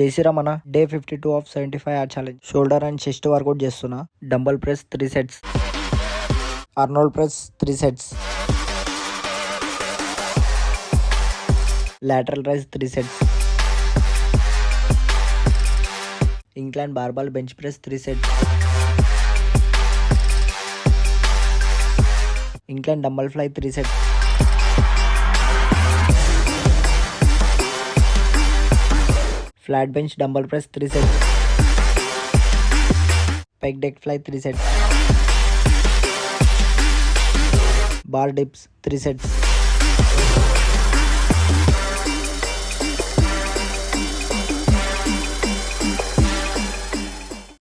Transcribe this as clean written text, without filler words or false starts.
జై శ్రీరామ్ అన్న. Day 52 of 75 hour challenge. Shoulder and chest workout చేస్తున్నా. Dumbbell press 3 sets, Arnold press 3 sets, lateral raise 3 sets, incline barbell bench press 3 sets, incline dumbbell fly 3 sets, flat bench dumbbell press 3 sets, pec deck fly 3 sets, bar dips 3 sets.